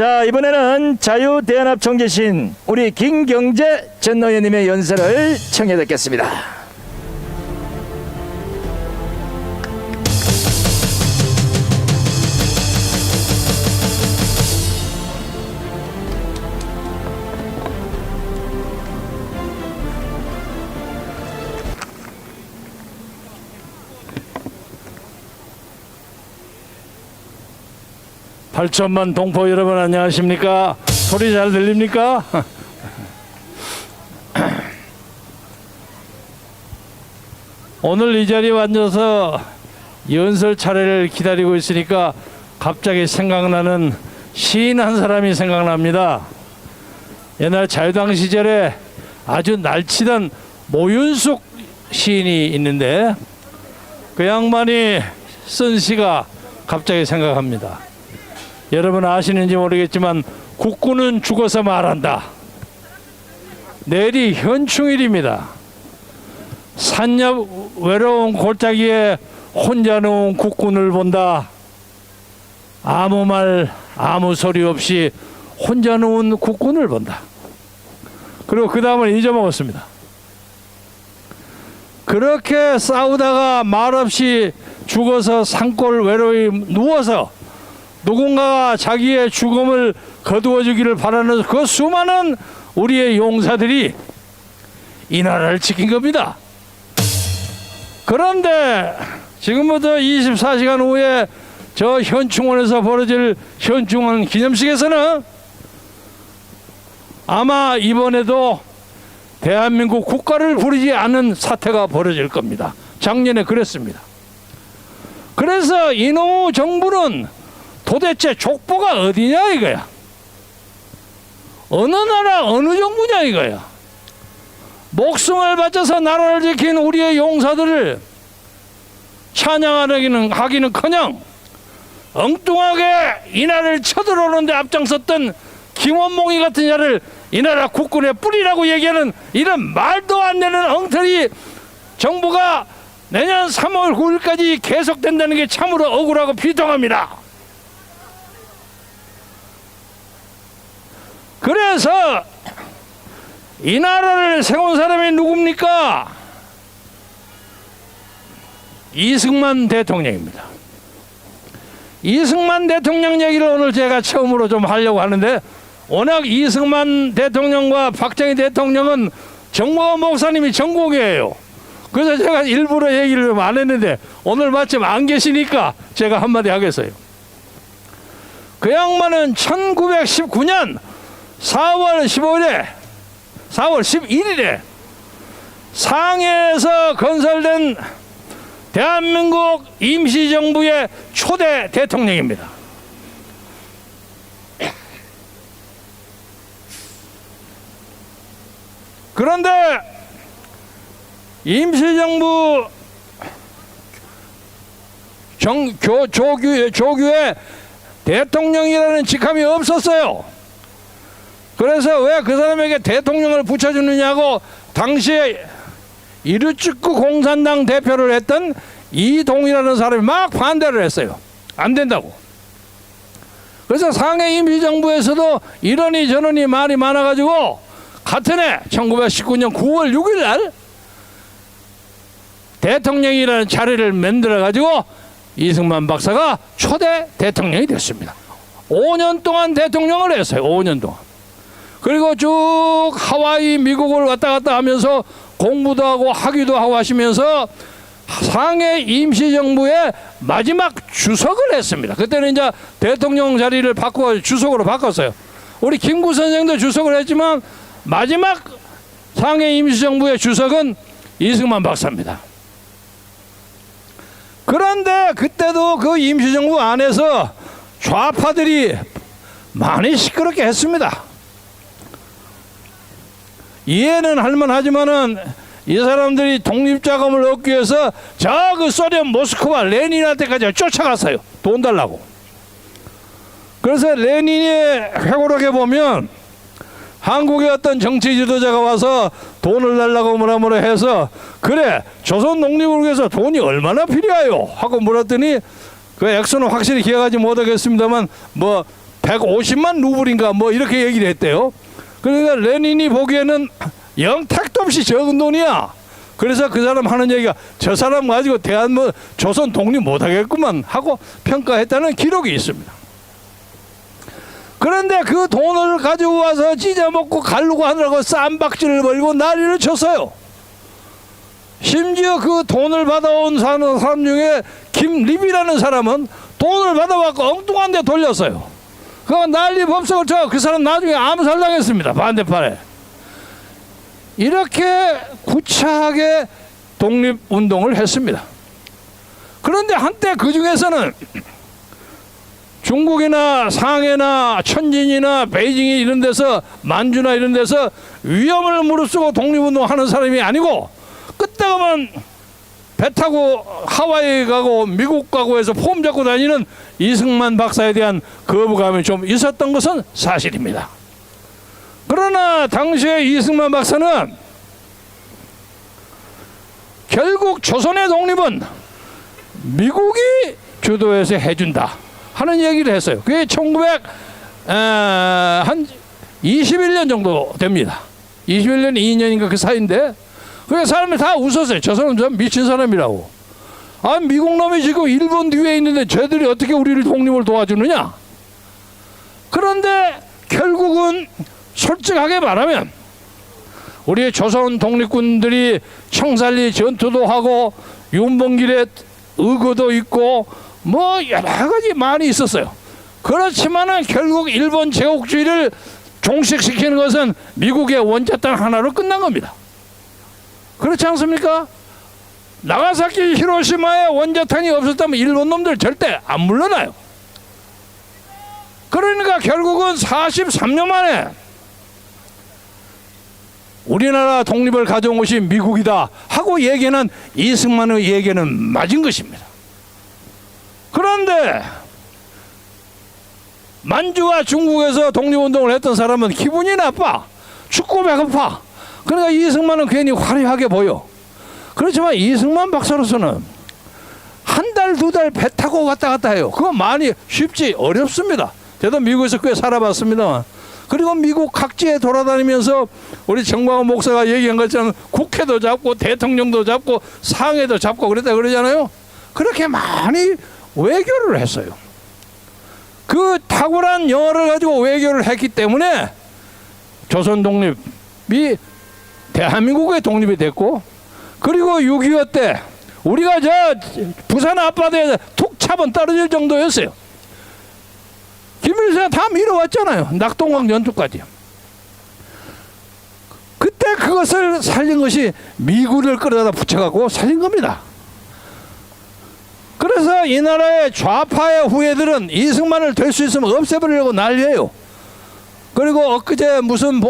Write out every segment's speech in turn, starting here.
자, 이번에는 자유대연합 총재신 우리 김경재 전 의원님의 연설을 청해 듣겠습니다. (8천만) 동포 여러분 안녕하십니까? 소리 잘 들립니까? 오늘 이 자리에 앉아서 연설 차례를 기다리고 있으니까 갑자기 생각나는 시인 한 사람이 생각납니다. 옛날 자유당 시절에 아주 날치던 모윤숙 시인이 있는데 그 양반이 쓴 시가 갑자기 생각합니다. 여러분 아시는지 모르겠지만 국군은 죽어서 말한다. 내일이 현충일입니다. 산옆 외로운 골짜기에 혼자 누운 국군을 본다. 아무 말 아무 소리 없이 혼자 누운 국군을 본다. 그리고 그 다음을 잊어먹었습니다. 그렇게 싸우다가 말없이 죽어서 산골 외로이 누워서 누군가가 자기의 죽음을 거두어 주기를 바라는 그 수많은 우리의 용사들이 이 나라를 지킨 겁니다. 그런데 지금부터 24시간 후에 저 현충원에서 벌어질 현충원 기념식에서는 아마 이번에도 대한민국 국가를 부르지 않은 사태가 벌어질 겁니다. 작년에 그랬습니다. 그래서 이놈의 정부는 도대체 족보가 어디냐 이거야. 어느 나라 어느 정부냐 이거야. 목숨을 바쳐서 나라를 지킨 우리의 용사들을 찬양하기는커녕 엉뚱하게 이 나라를 쳐들어오는데 앞장섰던 김원몽이 같은 자를 이 나라 국군의 뿌리라고 얘기하는 이런 말도 안 되는 엉터리 정부가 내년 3월 9일까지 계속된다는 게 참으로 억울하고 비통합니다. 그래서 이 나라를 세운 사람이 누굽니까? 이승만 대통령입니다. 이승만 대통령 얘기를 오늘 제가 처음으로 좀 하려고 하는데 워낙 이승만 대통령과 박정희 대통령은 정모 목사님이 전공이에요. 그래서 제가 일부러 얘기를 좀 안 했는데 오늘 마침 안 계시니까 제가 한마디 하겠어요. 그 양반은 1919년 4월 11일에 상해에서 건설된 대한민국 임시정부의 초대 대통령입니다. 그런데 임시정부 조규에 대통령이라는 직함이 없었어요. 그래서 왜 그 사람에게 대통령을 붙여주느냐고 당시에 이르축구 공산당 대표를 했던 이동이라는 사람이 막 반대를 했어요. 안 된다고. 그래서 상해 임시정부에서도 이러니 저러니 말이 많아가지고 같은 해 1919년 9월 6일 날 대통령이라는 자리를 만들어가지고 이승만 박사가 초대 대통령이 됐습니다. 5년 동안 대통령을 했어요. 5년 동안. 그리고 쭉 하와이 미국을 왔다 갔다 하면서 공부도 하고 학위도 하고 하시면서 상해 임시정부의 마지막 주석을 했습니다. 그때는 이제 대통령 자리를 바꿔 주석으로 바꿨어요. 우리 김구 선생도 주석을 했지만 마지막 상해 임시정부의 주석은 이승만 박사입니다. 그런데 그때도 그 임시정부 안에서 좌파들이 많이 시끄럽게 했습니다. 이해는 할만하지만은 이 사람들이 독립자금을 얻기 위해서 저 그 소련 모스크바 레닌한테까지 쫓아갔어요. 돈 달라고. 그래서 레닌이 회고록에 보면 한국의 어떤 정치 지도자가 와서 돈을 달라고 뭐라 해서 그래 조선 독립을 위해서 돈이 얼마나 필요해요 하고 물었더니 그 액수는 확실히 기억하지 못하겠습니다만 뭐 150만 루블인가 뭐 이렇게 얘기를 했대요. 그러니까 레닌이 보기에는 영 택도 없이 적은 돈이야. 그래서 그 사람 하는 얘기가 저 사람 가지고 조선 독립 못하겠구만 하고 평가했다는 기록이 있습니다. 그런데 그 돈을 가지고 와서 찢어먹고 가르고 하느라고 쌈박질을 벌고 난리를 쳤어요. 심지어 그 돈을 받아온 사람 중에 김립이라는 사람은 돈을 받아갖고 엉뚱한 데 돌렸어요. 그거 난리 법석을 쳐. 그 사람 나중에 암살당했습니다. 반대판에. 이렇게 구차하게 독립운동을 했습니다. 그런데 한때 그 중에서는 중국이나 상해나 천진이나 베이징이 이런 데서 만주나 이런 데서 위험을 무릅쓰고 독립운동하는 사람이 아니고 끄떡하면 배 타고 하와이 가고 미국 가고 해서 폼 잡고 다니는 이승만 박사에 대한 거부감이 좀 있었던 것은 사실입니다. 그러나 당시에 이승만 박사는 결국 조선의 독립은 미국이 주도해서 해준다 하는 얘기를 했어요. 그게 1900한 21년 정도 됩니다. 21년 2년인가 그 사이인데 그 사람이 다 웃었어요. 저 사람 좀 미친 사람이라고. 아, 미국 놈이 지금 일본 뒤에 있는데 쟤들이 어떻게 우리를 독립을 도와주느냐. 그런데 결국은 솔직하게 말하면 우리 조선 독립군들이 청산리 전투도 하고 윤봉길의 의거도 있고 뭐 여러 가지 많이 있었어요. 그렇지만은 결국 일본 제국주의를 종식시키는 것은 미국의 원자탄 하나로 끝난 겁니다. 그렇지 않습니까? 나가사키 히로시마에 원자탄이 없었다면 일본 놈들 절대 안 물러나요. 그러니까 결국은 43년 만에 우리나라 독립을 가져온 것이 미국이다 하고 얘기는 이승만의 얘기는 맞은 것입니다. 그런데 만주와 중국에서 독립운동을 했던 사람은 기분이 나빠. 죽고 배고파. 그러니까 이승만은 괜히 화려하게 보여. 그렇지만 이승만 박사로서는 한 달, 두 달 배 타고 왔다 갔다 해요. 그거 많이 쉽지 어렵습니다. 저도 미국에서 꽤 살아봤습니다만. 그리고 미국 각지에 돌아다니면서 우리 정광훈 목사가 얘기한 것처럼 국회도 잡고 대통령도 잡고 상해도 잡고 그랬다 그러잖아요. 그렇게 많이 외교를 했어요. 그 탁월한 영어를 가지고 외교를 했기 때문에 조선 독립이 대한민국의 독립이 됐고, 그리고 6.25 때 우리가 저 부산 앞바다에 툭 차면 떨어질 정도였어요. 김일성이 다 밀어왔잖아요. 낙동강 전투까지. 그때 그것을 살린 것이 미군을 끌어다 붙여갖고 살린 겁니다. 그래서 이 나라의 좌파의 후예들은 이승만을 될 수 있으면 없애버리려고 난리예요. 그리고 엊그제 무슨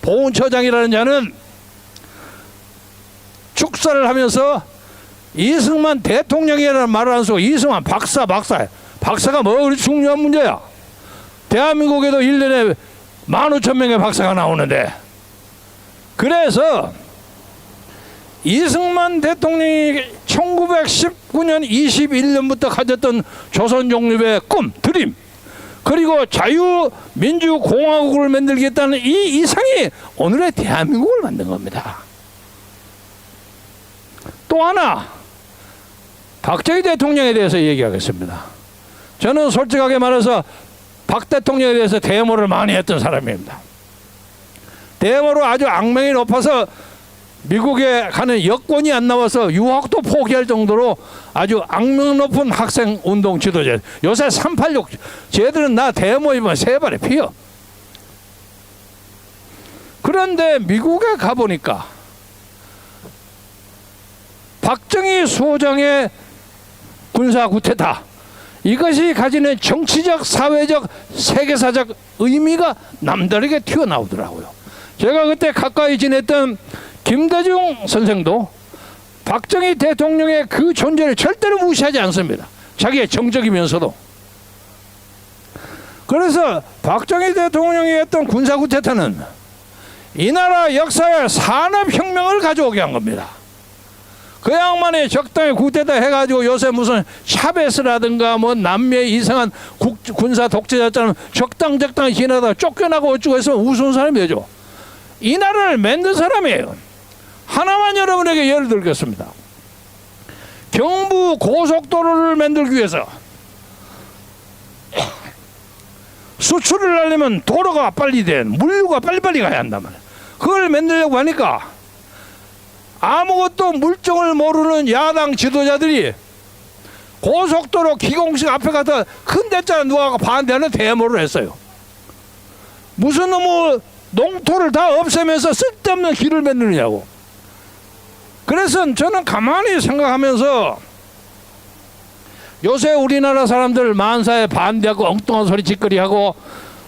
보훈처장이라는 자는 축사를 하면서 이승만 대통령이라는 말을 안 쓰고 이승만 박사가 뭐 그리 중요한 문제야. 대한민국에도 1년에 15,000명의 박사가 나오는데. 그래서 이승만 대통령이 1919년 21년부터 가졌던 조선 독립의 꿈, 드림, 그리고 자유민주공화국을 만들겠다는 이 이상이 오늘의 대한민국을 만든 겁니다. 또 하나, 박정희 대통령에 대해서 얘기하겠습니다. 저는 솔직하게 말해서 박 대통령에 대해서 대모를 많이 했던 사람입니다. 대모로 아주 악명이 높아서 미국에 가는 여권이 안 나와서 유학도 포기할 정도로 아주 악명 높은 학생 운동 지도자. 요새 386 쟤들은 나 대모이면 세 발에 피어. 그런데 미국에 가보니까 박정희 소장의 군사 구태타, 이것이 가지는 정치적, 사회적, 세계사적 의미가 남다르게 튀어나오더라고요. 제가 그때 가까이 지냈던 김대중 선생도 박정희 대통령의 그 존재를 절대로 무시하지 않습니다. 자기의 정적이면서도. 그래서 박정희 대통령이 했던 군사 구태타는 이 나라 역사에 산업혁명을 가져오게 한 겁니다. 그 양반이 적당히 구태타 해가지고 요새 무슨 차베스라든가 뭐 남미의 이상한 군사 독재자처럼 적당히 지나다가 쫓겨나고 어쩌고 해서 우스운 사람이 되죠. 이 나라를 만든 사람이에요. 하나만 여러분에게 예를 들겠습니다. 경부 고속도로를 만들기 위해서 수출을 하려면 도로가 빨리 물류가 빨리빨리 가야 한단 말이에요. 그걸 만들려고 하니까 아무것도 물정을 모르는 야당 지도자들이 고속도로 기공식 앞에 가서 큰 대자 누가 반대하는 대모를 했어요. 무슨 놈의 농토를 다 없애면서 쓸데없는 길을 만드느냐고. 그래서 저는 가만히 생각하면서 요새 우리나라 사람들 만사에 반대하고 엉뚱한 소리 짓거리하고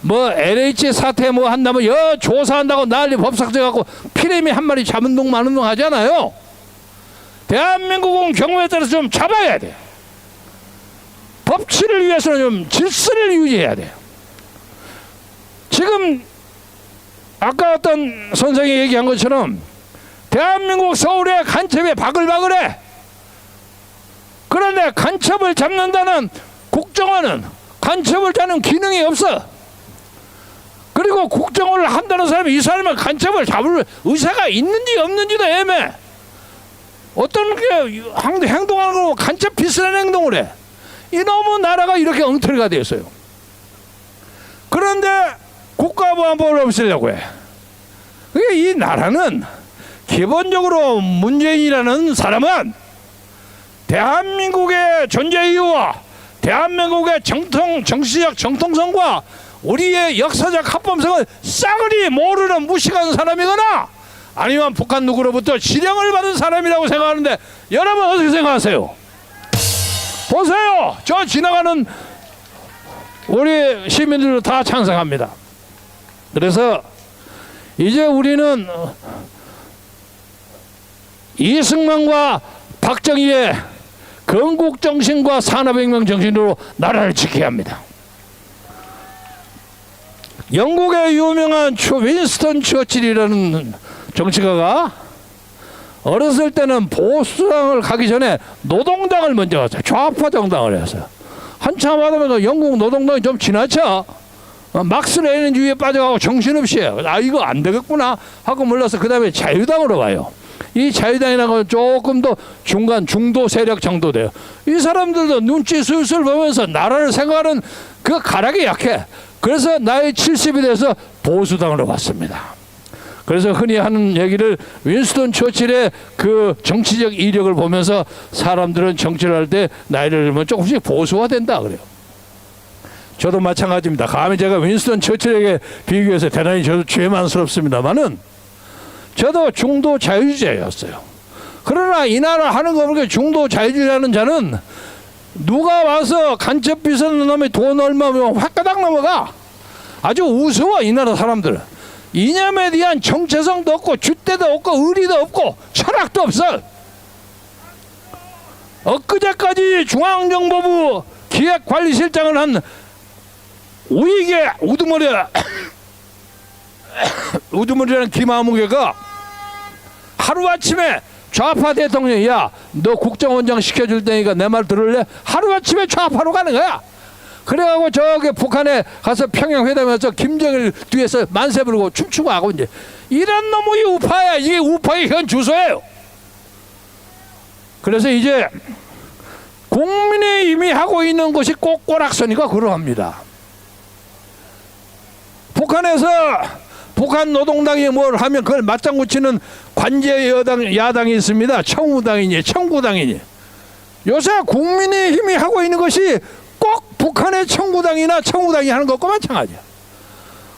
뭐 LH 사태 뭐 한다면 조사한다고 난리 법삭제하고 피레미 한 마리 잡은 동 마는 동 하잖아요. 대한민국은 경우에 따라서 좀 잡아야 돼. 법치를 위해서는 좀 질서를 유지해야 돼. 지금 아까 어떤 선생이 얘기한 것처럼 대한민국 서울에 간첩이 바글바글해. 그런데 간첩을 잡는다는 국정원은 간첩을 잡는 기능이 없어. 그리고 국정원을 한다는 사람이 이 사람을 간첩을 잡을 의사가 있는지 없는지도 애매해. 어떤 게 행동하는 거 간첩 비슷한 행동을 해. 이놈의 나라가 이렇게 엉터리가 되었어요. 그런데 국가보안법을 없애려고 해. 이 나라는 기본적으로 문재인이라는 사람은 대한민국의 존재 이유와 대한민국의 정치적 정통성과 우리의 역사적 합법성을 싸그리 모르는 무식한 사람이거나 아니면 북한 누구로부터 지령을 받은 사람이라고 생각하는데 여러분 어떻게 생각하세요? 보세요. 저 지나가는 우리 시민들도 다 찬성합니다. 그래서 이제 우리는 이승만과 박정희의 건국정신과 산업혁명 정신으로 나라를 지켜야 합니다. 영국의 유명한 윈스턴 처칠이라는 정치가가 어렸을 때는 보수당을 가기 전에 노동당을 먼저 갔어요. 좌파 정당을 했어요. 한참 하다 보니까 영국 노동당이 좀 지나쳐 막스 레닌주의에 빠져가고 정신없이 해요. 아 이거 안 되겠구나 하고 몰라서 그 다음에 자유당으로 가요. 이 자유당이라는 건 조금 더 중간 중도 세력 정도 돼요. 이 사람들도 눈치 슬슬 보면서 나라를 생각하는 그 가락이 약해. 그래서 나이 70이 돼서 보수당으로 갔습니다. 그래서 흔히 하는 얘기를 윈스턴 처칠의 그 정치적 이력을 보면서 사람들은 정치를 할 때 나이를 들면 조금씩 보수화 된다 그래요. 저도 마찬가지입니다. 감히 제가 윈스턴 처칠에게 비교해서 대단히 저도 죄만스럽습니다만은 저도 중도 자유주의자였어요. 그러나 이 나라 하는 거 보니까 중도 자유주의라는 자는 누가 와서 간첩 비서는 놈이 돈 얼마면 확가닥 넘어가. 아주 우스워 이 나라 사람들은. 이념에 대한 정체성도 없고 줏대도 없고 의리도 없고 철학도 없어. 엊그제까지 중앙정보부 기획관리실장을 한 우익의 우두머리라는 김아무개가 하루아침에 좌파 대통령이 야 너 국정원장 시켜줄 테니까 내 말 들을래? 하루아침에 좌파로 가는 거야. 그래가지고 저기 북한에 가서 평양회담에서 김정일 뒤에서 만세 부르고 춤추고 하고 이제 이런 놈이 우파야. 이게 우파의 현 주소예요. 그래서 이제 국민이 이미 하고 있는 것이 꼬락서니까 그러합니다. 북한에서 북한 노동당이 뭘 하면 그걸 맞장구 치는 관제 야당이 있습니다. 청우당이니 청구당이니. 요새 국민의힘이 하고 있는 것이 꼭 북한의 청구당이나 청우당이 하는 것과 마찬가지야.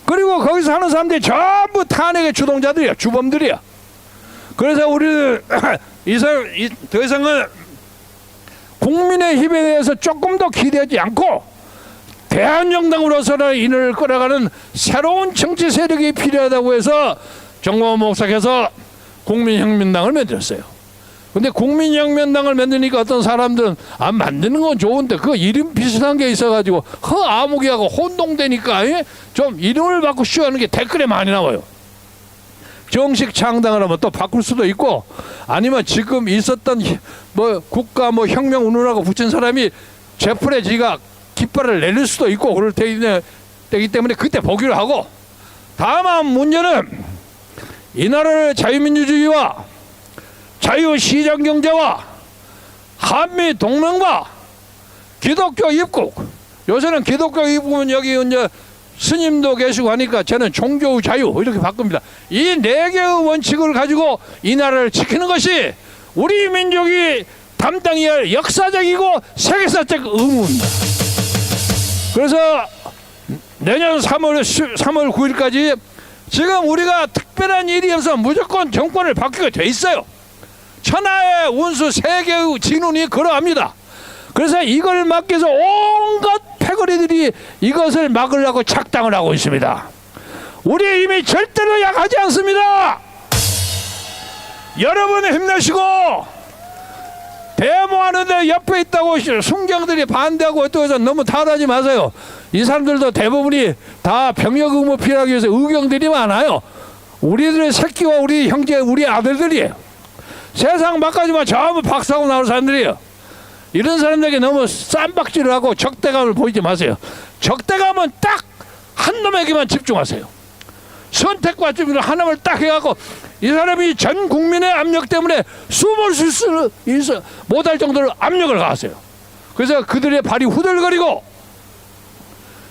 그리고 거기서 하는 사람들이 전부 탄핵의 주동자들이야. 주범들이야. 그래서 우리는 더 이상은 국민의힘에 대해서 조금 더 기대하지 않고 대한정당으로서는 인을 끌어가는 새로운 정치 세력이 필요하다고 해서 정광훈 목사께서 국민혁명당을 만들었어요. 근데 국민혁명당을 만드니까 어떤 사람들은 만드는 건 좋은데 그 이름 비슷한 게 있어가지고 아무개하고 혼동되니까 좀 이름을 바꾸시오 하는 게 댓글에 많이 나와요. 정식 창당을 하면 또 바꿀 수도 있고, 아니면 지금 있었던 뭐 국가 뭐 혁명 운운하고 붙인 사람이 제풀에 지가 깃발을 내릴 수도 있고 그럴 때이기 때문에 그때 보기로 하고, 다만 문제는 이 나라의 자유민주주의와 자유시장경제와 한미동맹과 기독교 입국, 요새는 기독교 입국은 여기 이제 스님도 계시고 하니까 저는 종교 자유 이렇게 바꿉니다. 이 네 개의 원칙을 가지고 이 나라를 지키는 것이 우리 민족이 담당해야 할 역사적이고 세계사적 의무입니다. 그래서 내년 3월 9일까지 지금 우리가 특별한 일이 없어 무조건 정권을 바뀌게 돼 있어요. 천하의 운수 세계의 진운이 그러합니다. 그래서 이걸 막기 위해서 온갖 패거리들이 이것을 막으려고 작당을 하고 있습니다. 우리 힘이 절대로 약하지 않습니다. 여러분 힘내시고, 데모하는데 옆에 있다고 순경들이 반대하고 어떻게 해서 너무 탓하지 마세요. 이 사람들도 대부분이 다 병역 의무 필요하기 위해서 의경들이 많아요. 우리들의 새끼와 우리 형제, 우리 아들들이에요. 세상 막가지만 전부 박사하고 나온 사람들이에요. 이런 사람들에게 너무 쌈박질을 하고 적대감을 보이지 마세요. 적대감은 딱 한 놈에게만 집중하세요. 선택과 준비를 하나를 딱 해갖고 이 사람이 전 국민의 압력 때문에 숨을 쉴 수 못할 정도로 압력을 가하세요. 그래서 그들의 발이 후들거리고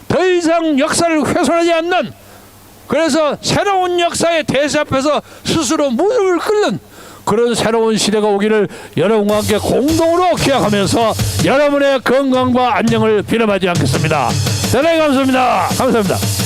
더 이상 역사를 훼손하지 않는, 그래서 새로운 역사의 대세 앞에서 스스로 무릎을 꿇는 그런 새로운 시대가 오기를 여러분과 함께 공동으로 기약하면서 여러분의 건강과 안녕을 빌어하지 않겠습니다. 대단히 감사합니다. 감사합니다.